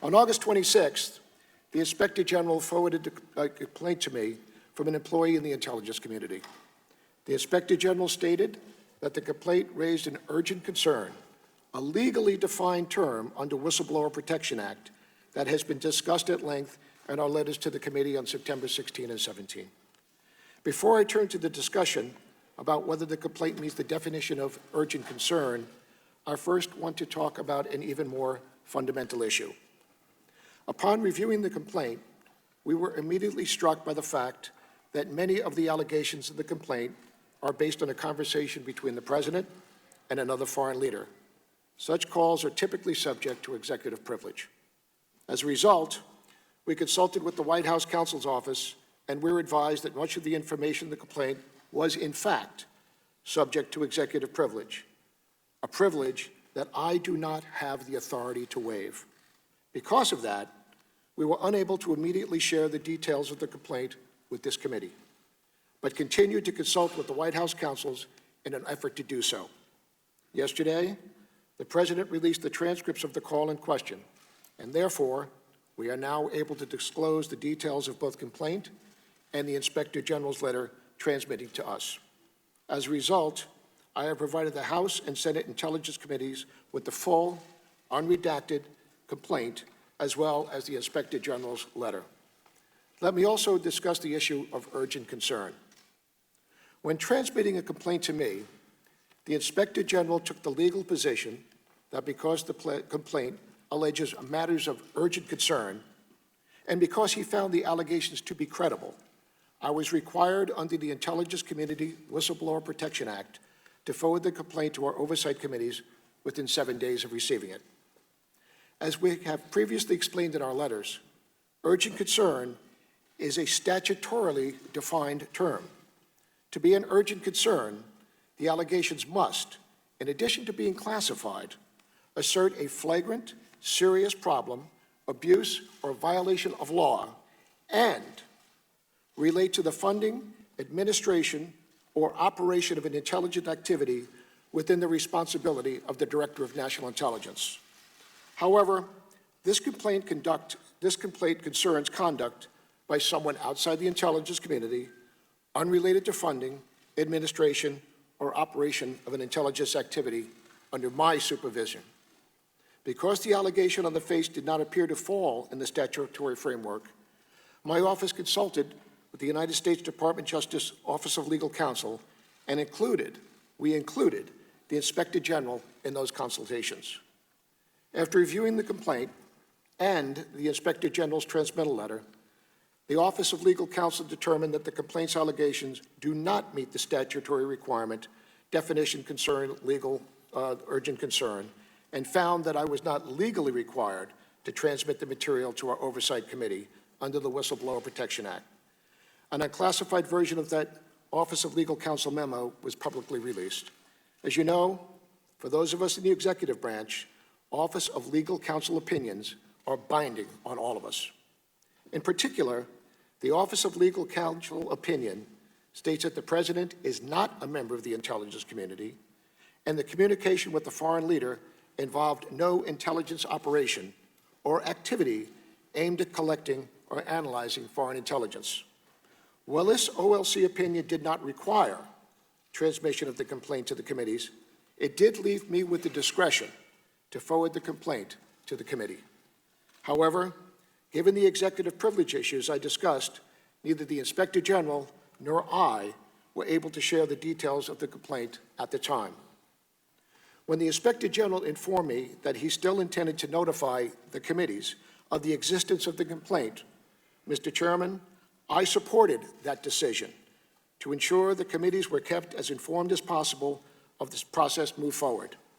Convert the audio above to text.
On August 26th, the Inspector General forwarded a complaint to me from an employee in the intelligence community. The Inspector General stated that the complaint raised an urgent concern, a legally defined term under Whistleblower Protection Act that has been discussed at length in our letters to the committee on September 16 and 17. Before I turn to the discussion about whether the complaint meets the definition of urgent concern, I first want to talk about an even more fundamental issue. Upon reviewing the complaint, we were immediately struck by the fact that many of the allegations of the complaint are based on a conversation between the President and another foreign leader. Such calls are typically subject to executive privilege. As a result, we consulted with the White House counsel's office, and we're advised that much of the information in the complaint was, in fact, subject to executive privilege, a privilege that I do not have the authority to waive. Because of that, we were unable to immediately share the details of the complaint with this committee, but continued to consult with the White House counsels in an effort to do so. Yesterday, the President released the transcripts of the call in question, and therefore, we are now able to disclose the details of both complaint and the Inspector General's letter transmitting to us. As a result, I have provided the House and Senate Intelligence Committees with the full, unredacted complaint, as well as the Inspector General's letter. Let me also discuss the issue of urgent concern. When transmitting a complaint to me, the Inspector General took the legal position that because the complaint alleges matters of urgent concern, and because he found the allegations to be credible, I was required under the Intelligence Community Whistleblower Protection Act to forward the complaint to our oversight committees within 7 days of receiving it. As we have previously explained in our letters, urgent concern is a statutorily defined term. To be an urgent concern, the allegations must, in addition to being classified, assert a flagrant, serious problem, abuse, or violation of law, and relate to the funding, administration, or operation of an intelligent activity within the responsibility of the Director of National Intelligence. However, this complaint concerns conduct by someone outside the intelligence community, unrelated to funding, administration, or operation of an intelligence activity under my supervision. Because the allegation on the face did not appear to fall in the statutory framework, my office consulted with the United States Department of Justice Office of Legal Counsel and we included the Inspector General in those consultations. After reviewing the complaint and the Inspector General's transmittal letter, the Office of Legal Counsel determined that the complaint's allegations do not meet the statutory requirement, definition concern, legal urgent concern, and found that I was not legally required to transmit the material to our Oversight Committee under the Whistleblower Protection Act. An unclassified version of that Office of Legal Counsel memo was publicly released. As you know, for those of us in the executive branch, Office of Legal Counsel opinions are binding on all of us. In particular, the Office of Legal Counsel opinion states that the President is not a member of the intelligence community, and the communication with the foreign leader involved no intelligence operation or activity aimed at collecting or analyzing foreign intelligence. While this OLC opinion did not require transmission of the complaint to the committees, it did leave me with the discretion to forward the complaint to the committee. However, given the executive privilege issues I discussed, neither the Inspector General nor I were able to share the details of the complaint at the time. When the Inspector General informed me that he still intended to notify the committees of the existence of the complaint, Mr. Chairman, I supported that decision to ensure the committees were kept as informed as possible of this process move forward.